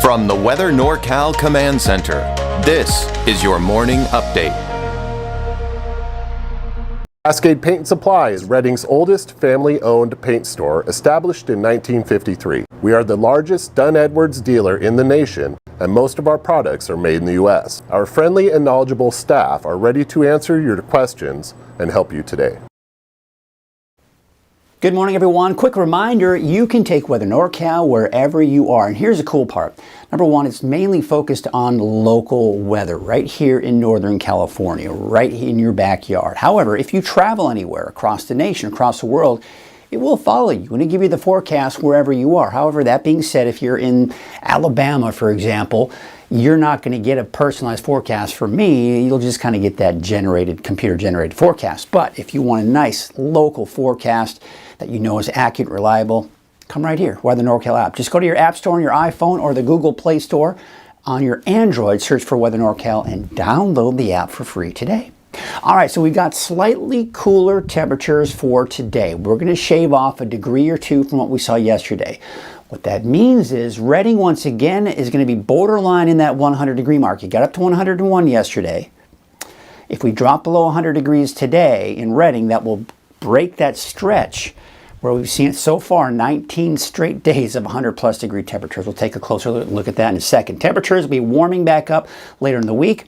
From the Weather NorCal Command Center, this is your morning update. Cascade Paint and Supply is Reading's oldest family-owned paint store, established in 1953. We are the largest Dunn Edwards dealer in the nation, and most of our products are made in the U.S. Our friendly and knowledgeable staff are ready to answer your questions and help you today. Good morning, everyone. Quick reminder, you can take Weather NorCal wherever you are. And here's the cool part. Number one, it's mainly focused on local weather right here in Northern California, right in your backyard. However, if you travel anywhere across the nation, across the world, it will follow you and it'll give you the forecast wherever you are. However, that being said, if you're in Alabama, for example, you're not going to get a personalized forecast from me. You'll just kind of get that computer-generated forecast. But if you want a nice local forecast that you know is accurate, reliable, come right here, Weather NorCal app. Just go to your app store on your iPhone or the Google Play Store on your Android, search for Weather NorCal, and download the app for free today. All right, so we've got slightly cooler temperatures for today. We're going to shave off a degree or two from what we saw yesterday. What that means is Reading, once again, is going to be borderline in that 100-degree mark. You got up to 101 yesterday. If we drop below 100 degrees today in Reading, that will break that stretch where we've seen it so far, 19 straight days of 100-plus degree temperatures. We'll take a closer look at that in a second. Temperatures will be warming back up later in the week.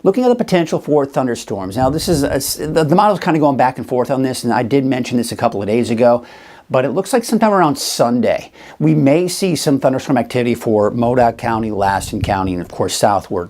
Looking at the potential for thunderstorms. Now, this is the model's kind of going back and forth on this, and I did mention this a couple of days ago. But it looks like sometime around Sunday, we may see some thunderstorm activity for Modoc County, Laston County, and of course southward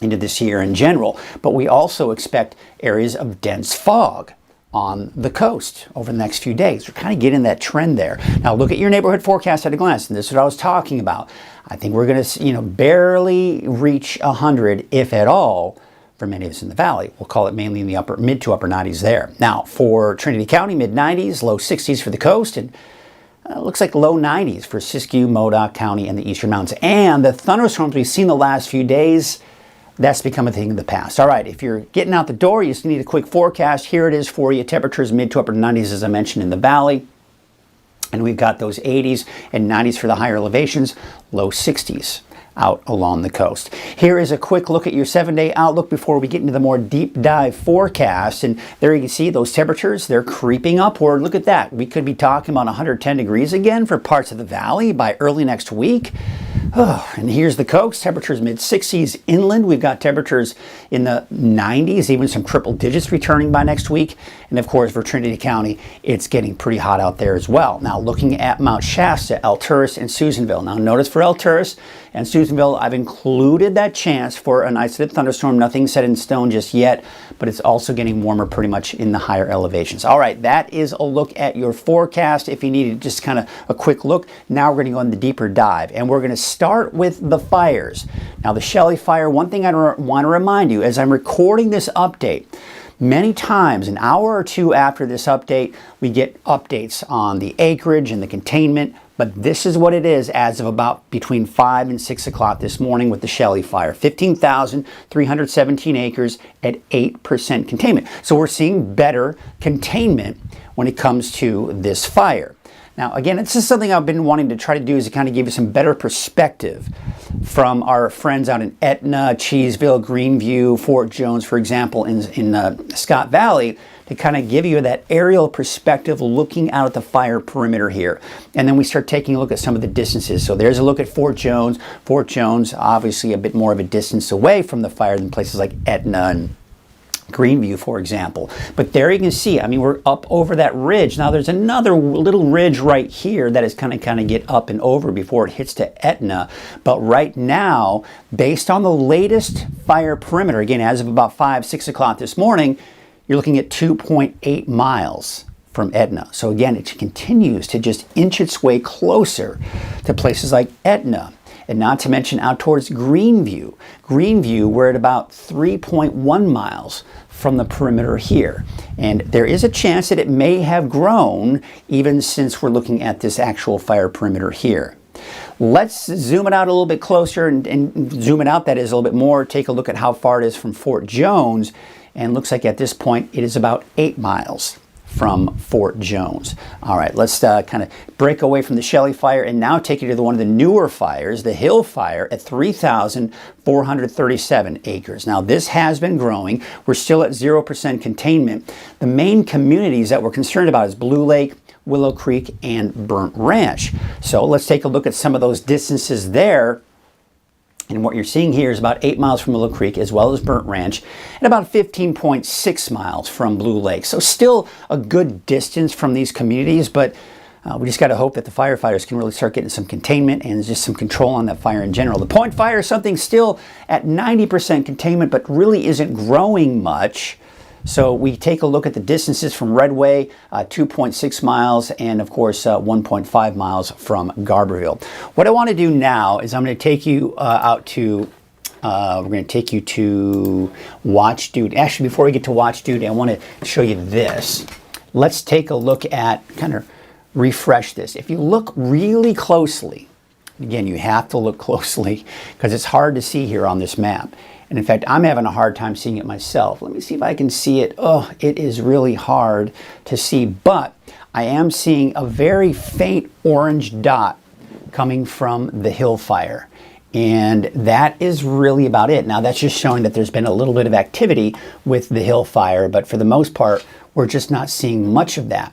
into this year in general. But we also expect areas of dense fog on the coast over the next few days. We're kind of getting that trend there. Now look at your neighborhood forecast at a glance, and this is what I was talking about. I think we're going to, barely reach 100, if at all, for many of us in the valley. We'll call it mainly in the mid to upper 90s there. Now, for Trinity County, mid 90s, low 60s for the coast, and looks like low 90s for Siskiyou, Modoc County, and the eastern mountains. And the thunderstorms we've seen the last few days, that's become a thing of the past. All right, if you're getting out the door, you just need a quick forecast. Here it is for you. Temperatures mid to upper 90s, as I mentioned, in the valley. And we've got those 80s and 90s for the higher elevations, low 60s. Out along the coast. Here is a quick look at your 7-day outlook before we get into the more deep dive forecast. And there you can see those temperatures, they're creeping upward. Look at that. We could be talking about 110 degrees again for parts of the valley by early next week. Oh, and here's the coast, temperatures mid-60s inland. We've got temperatures in the 90s, even some triple digits returning by next week. And of course, for Trinity County, it's getting pretty hot out there as well. Now, looking at Mount Shasta, Alturas, and Susanville. Now, notice for Alturas and Susanville, I've included that chance for an isolated thunderstorm. Nothing set in stone just yet, but it's also getting warmer pretty much in the higher elevations. All right, that is a look at your forecast. If you needed just kind of a quick look, now we're going to go on the deeper dive, and we're going to start with the fires. Now, the Shelley fire, one thing I want to remind you, as I'm recording this update, many times, an hour or two after this update, we get updates on the acreage and the containment. But this is what it is as of about between 5 and 6 o'clock this morning with the Shelley fire. 15,317 acres at 8% containment. So we're seeing better containment when it comes to this fire. Now, again, this is something I've been wanting to try to do, is to kind of give you some better perspective from our friends out in Etna, Cheeseville, Greenview, Fort Jones, for example, in Scott Valley, to kind of give you that aerial perspective looking out at the fire perimeter here. And then we start taking a look at some of the distances. So there's a look at Fort Jones. Fort Jones, obviously a bit more of a distance away from the fire than places like Etna and Greenview, for example. But there you can see, I mean, we're up over that ridge. Now there's another little ridge right here that is kind of get up and over before it hits to Etna. But right now, based on the latest fire perimeter, again, as of about 5, 6 o'clock this morning, you're looking at 2.8 miles from Etna. So again, it continues to just inch its way closer to places like Etna. And not to mention out towards Greenview. Greenview, we're at about 3.1 miles from the perimeter here. And there is a chance that it may have grown even since we're looking at this actual fire perimeter here. Let's zoom it out a little bit closer and zoom it out, that is, a little bit more. Take a look at how far it is from Fort Jones. And looks like at this point it is about 8 miles from Fort Jones. All right, let's kind of break away from the Shelley Fire and now take you to one of the newer fires, the Hill Fire at 3,437 acres. Now, this has been growing. We're still at 0% containment. The main communities that we're concerned about is Blue Lake, Willow Creek, and Burnt Ranch. So let's take a look at some of those distances there. And what you're seeing here is about 8 miles from Willow Creek as well as Burnt Ranch and about 15.6 miles from Blue Lake. So still a good distance from these communities, but we just got to hope that the firefighters can really start getting some containment and just some control on that fire in general. The Point Fire is something still at 90% containment, but really isn't growing much. So we take a look at the distances from Redway, 2.6 miles, and of course 1.5 miles from Garberville. What I want to do now is I'm going to take you out to, we're going to take you to Watch Duty. Actually, before we get to Watch Duty, I want to show you this. Let's take a look at, kind of refresh this. If you look really closely, again, you have to look closely because it's hard to see here on this map. And in fact, I'm having a hard time seeing it myself. Let me see if I can see it. Oh, it is really hard to see, but I am seeing a very faint orange dot coming from the Hill Fire. And that is really about it. Now, that's just showing that there's been a little bit of activity with the Hill Fire, but for the most part, we're just not seeing much of that.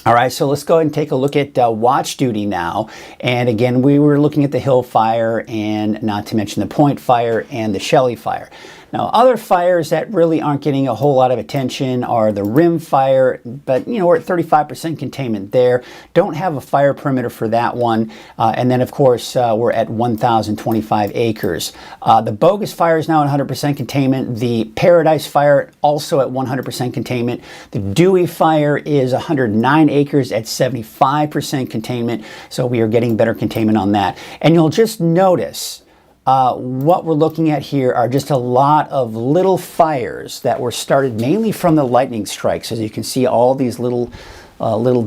All right, so let's go ahead and take a look at Watch Duty now. And again, we were looking at the Hill Fire and not to mention the Point Fire and the Shelley Fire. Now, other fires that really aren't getting a whole lot of attention are the Rim Fire, but we're at 35% containment there. Don't have a fire perimeter for that one. And then, of course, we're at 1,025 acres. The Bogus Fire is now at 100% containment. The Paradise Fire also at 100% containment. The Dewey Fire is 109 acres at 75% containment. So we are getting better containment on that. And you'll just notice what we're looking at here are just a lot of little fires that were started mainly from the lightning strikes. As you can see, all these little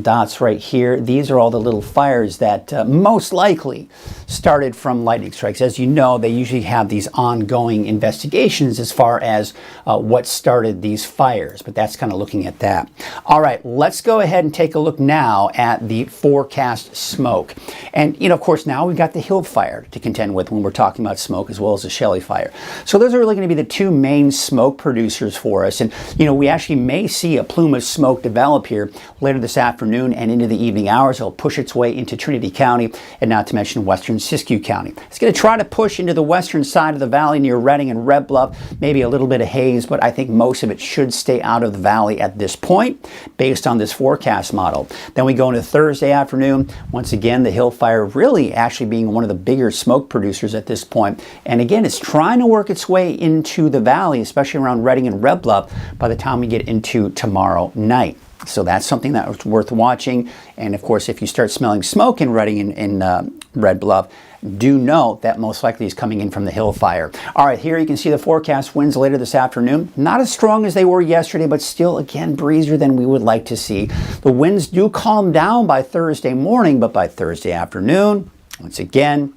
dots right here. These are all the little fires that most likely started from lightning strikes. As you know, they usually have these ongoing investigations as far as what started these fires, but that's kind of looking at that. All right, let's go ahead and take a look now at the forecast smoke. And, of course, now we've got the Hill Fire to contend with when we're talking about smoke, as well as the Shelley Fire. So those are really going to be the two main smoke producers for us. And, we actually may see a plume of smoke develop here later this afternoon and into the evening hours. It'll push its way into Trinity County and not to mention western Siskiyou County. It's going to try to push into the western side of the valley near Redding and Red Bluff, maybe a little bit of haze, but I think most of it should stay out of the valley at this point based on this forecast model. Then we go into Thursday afternoon. Once again, the Hill Fire really actually being one of the bigger smoke producers at this point. And again, it's trying to work its way into the valley, especially around Redding and Red Bluff by the time we get into tomorrow night. So that's something that's worth watching. And of course, if you start smelling smoke in Redding and Red Bluff, do know that most likely is coming in from the Hill Fire. All right, here you can see the forecast winds later this afternoon. Not as strong as they were yesterday, but still, again, breezier than we would like to see. The winds do calm down by Thursday morning, but by Thursday afternoon, once again,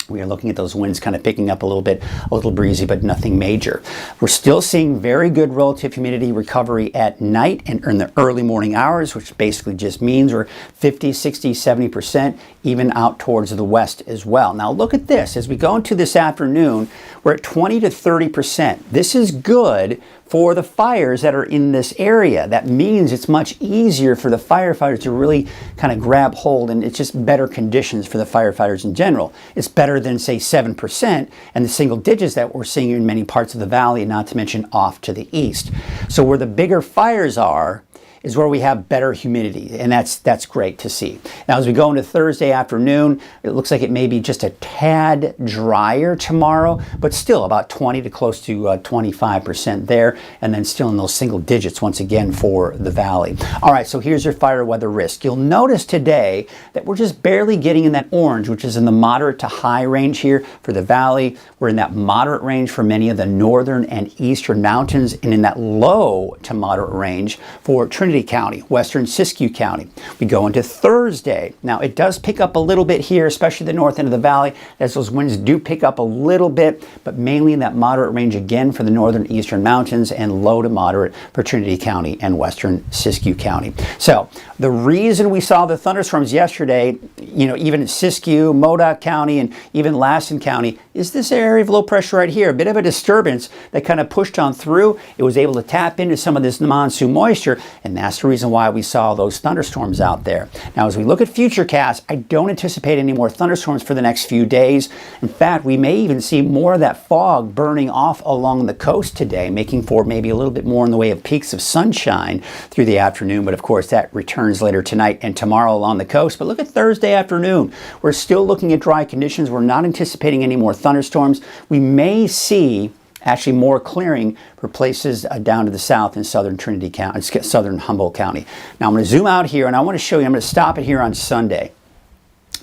we are looking at those winds kind of picking up a little bit, a little breezy, but nothing major. We're still seeing very good relative humidity recovery at night and in the early morning hours, which basically just means we're 50, 60, 70%, even out towards the west as well. Now look at this. As we go into this afternoon, we're at 20 to 30%. This is good for the fires that are in this area. That means it's much easier for the firefighters to really kind of grab hold, and it's just better conditions for the firefighters in general. It's better than, say, 7% and the single digits that we're seeing in many parts of the valley, not to mention off to the east. So where the bigger fires are is where we have better humidity, and that's great to see. Now, as we go into Thursday afternoon, it looks like it may be just a tad drier tomorrow, but still about 20 to close to 25% there, and then still in those single digits once again for the valley. All right, so here's your fire weather risk. You'll notice today that we're just barely getting in that orange, which is in the moderate to high range here for the valley. We're in that moderate range for many of the northern and eastern mountains, and in that low to moderate range for Trinity Trinity County, western Siskiyou County. We go into Thursday. Now, it does pick up a little bit here, especially the north end of the valley, as those winds do pick up a little bit, but mainly in that moderate range again for the northern eastern mountains and low to moderate for Trinity County and western Siskiyou County. So the reason we saw the thunderstorms yesterday, even in Siskiyou, Modoc County, and even Lassen County, is this area of low pressure right here. A bit of a disturbance that kind of pushed on through. It was able to tap into some of this monsoon moisture, and that's the reason why we saw those thunderstorms out there. Now, as we look at futurecasts, I don't anticipate any more thunderstorms for the next few days. In fact, we may even see more of that fog burning off along the coast today, making for maybe a little bit more in the way of peaks of sunshine through the afternoon. But of course, that returns later tonight and tomorrow along the coast. But look at Thursday afternoon. We're still looking at dry conditions. We're not anticipating any more thunderstorms. We may see actually more clearing for places down to the south in southern Trinity County, southern Humboldt County. Now I'm going to zoom out here and I want to show you, I'm going to stop it here on Sunday.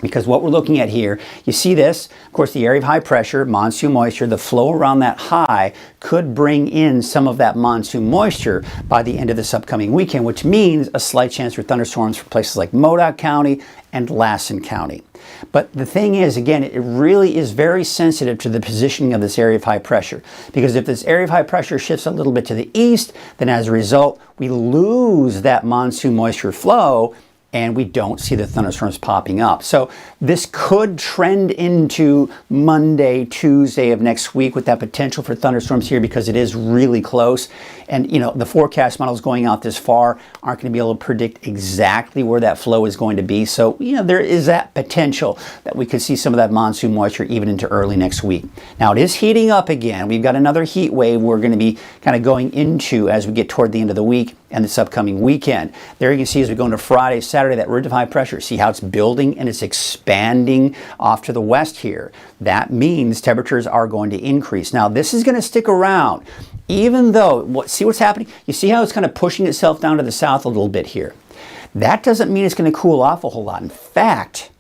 Because what we're looking at here, you see this, of course, the area of high pressure, monsoon moisture, the flow around that high could bring in some of that monsoon moisture by the end of this upcoming weekend, which means a slight chance for thunderstorms for places like Modoc County and Lassen County. But the thing is, again, it really is very sensitive to the positioning of this area of high pressure. Because if this area of high pressure shifts a little bit to the east, then as a result, we lose that monsoon moisture flow and we don't see the thunderstorms popping up. So this could trend into Monday, Tuesday of next week with that potential for thunderstorms here because it is really close. And the forecast models going out this far aren't going to be able to predict exactly where that flow is going to be. So, there is that potential that we could see some of that monsoon moisture even into early next week. Now, it is heating up again. We've got another heat wave we're going to be kind of going into as we get toward the end of the week and this upcoming weekend. There you can see as we go into Friday, Saturday, that ridge of high pressure. See how it's building and it's expanding off to the west here. That means temperatures are going to increase. Now, this is going to stick around. Even though, see what's happening? You see how it's kind of pushing itself down to the south a little bit here. That doesn't mean it's going to cool off a whole lot. In fact,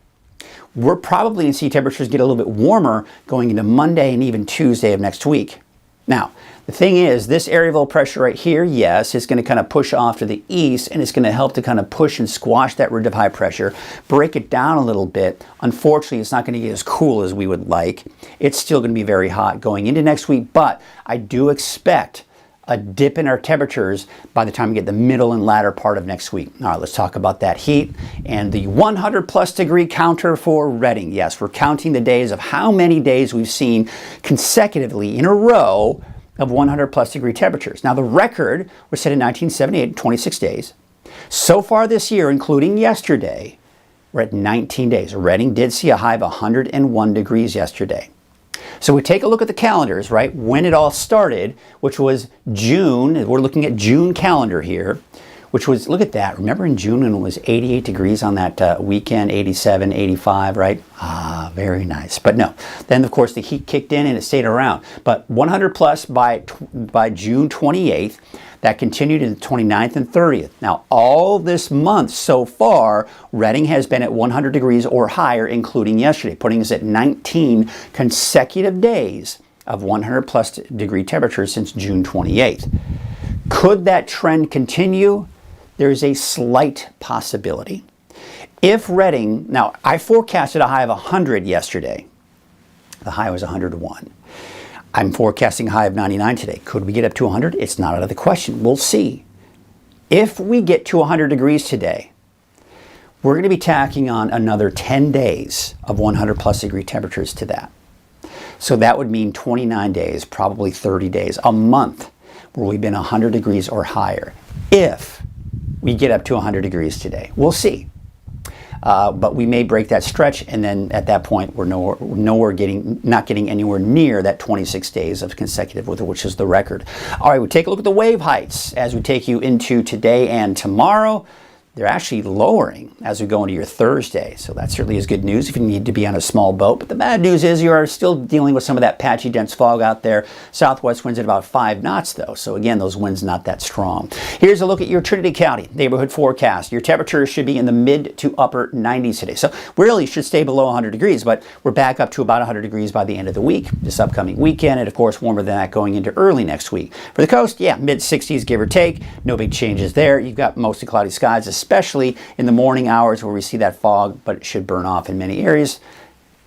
we're probably going to see temperatures get a little bit warmer going into Monday and even Tuesday of next week. Now, the thing is, this area of low pressure right here, yes, it's going to kind of push off to the east, and it's going to help to kind of push and squash that ridge of high pressure, break it down a little bit. Unfortunately, it's not going to get as cool as we would like. It's still going to be very hot going into next week, but I do expect a dip in our temperatures by the time we get the middle and latter part of next week. All right, let's talk about that heat and the 100 plus degree counter for Redding. Yes, we're counting the days of how many days we've seen consecutively in a row of 100 plus degree temperatures. Now, the record was set in 1978, 26 days. So far this year, including yesterday, we're at 19 days. Redding did see a high of 101 degrees yesterday. So we take a look at the calendars, right, when it all started, which was June. We're looking at June calendar here, which was, look at that. Remember in June when it was 88 degrees on that weekend, 87, 85, right? Ah, very nice. But no, then of course the heat kicked in and it stayed around. But 100 plus by June 28th, that continued in the 29th and 30th. Now, all this month so far, Redding has been at 100 degrees or higher, including yesterday, putting us at 19 consecutive days of 100 plus degree temperatures since June 28th. Could that trend continue? There's a slight possibility. If Redding, now I forecasted a high of 100 yesterday. The high was 101. I'm forecasting a high of 99 today. Could we get up to 100? It's not out of the question. We'll see. If we get to 100 degrees today, we're going to be tacking on another 10 days of 100 plus degree temperatures to that. So that would mean 29 days, probably 30 days, a month where we've been 100 degrees or higher. If we get up to 100 degrees today, we'll see. But we may break that stretch, and then at that point, we're not getting anywhere near that 26 days of consecutive weather, which is the record. All right, we take a look at the wave heights as we take you into today and tomorrow. they're actually lowering as we go into your Thursday. So that certainly is good news if you need to be on a small boat. But the bad news is you are still dealing with some of that patchy, dense fog out there. Southwest winds at about 5 knots though. So again, those winds not that strong. Here's a look at your Trinity County neighborhood forecast. Your temperatures should be in the mid to upper 90s today. So we really should stay below 100 degrees, but we're back up to about 100 degrees by the end of the week, this upcoming weekend, and of course warmer than that going into early next week. For the coast, yeah, mid 60s give or take. No big changes there. You've got mostly cloudy skies, especially in the morning hours where we see that fog, but it should burn off in many areas,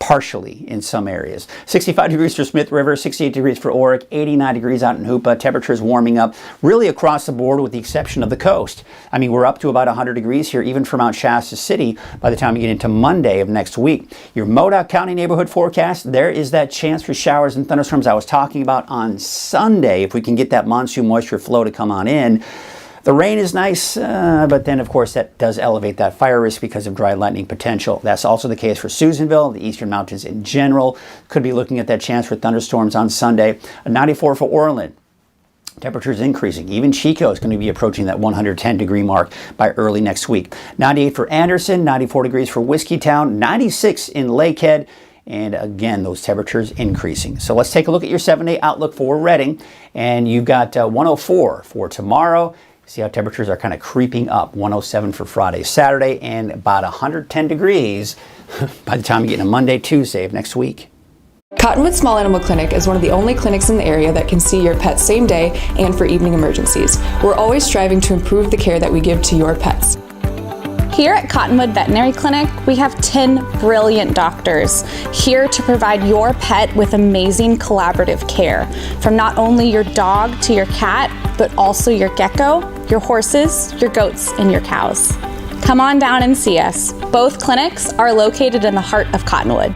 partially in some areas. 65 degrees for Smith River, 68 degrees for Oric, 89 degrees out in Hoopa. Temperatures warming up really across the board with the exception of the coast. I mean, we're up to about 100 degrees here, even for Mount Shasta City by the time we get into Monday of next week. Your Modoc County neighborhood forecast, there is that chance for showers and thunderstorms I was talking about on Sunday. If we can get that monsoon moisture flow to come on in. The rain is nice, but then of course that does elevate that fire risk because of dry lightning potential. That's also the case for Susanville, the Eastern Mountains in general. Could be looking at that chance for thunderstorms on Sunday. 94 for Orland. Temperatures increasing. Even Chico is going to be approaching that 110 degree mark by early next week. 98 for Anderson, 94 degrees for Whiskeytown, 96 in Lakehead. And again, those temperatures increasing. So let's take a look at your 7-day outlook for Redding. And you've got 104 for tomorrow. See how temperatures are kind of creeping up. 107 for Friday, Saturday, and about 110 degrees by the time you get into Monday, Tuesday of next week. Cottonwood Small Animal Clinic is one of the only clinics in the area that can see your pet same day and for evening emergencies. We're always striving to improve the care that we give to your pets. Here at Cottonwood Veterinary Clinic, we have 10 brilliant doctors here to provide your pet with amazing collaborative care. From not only your dog to your cat, but also your gecko, your horses, your goats, and your cows. Come on down and see us. Both clinics are located in the heart of Cottonwood.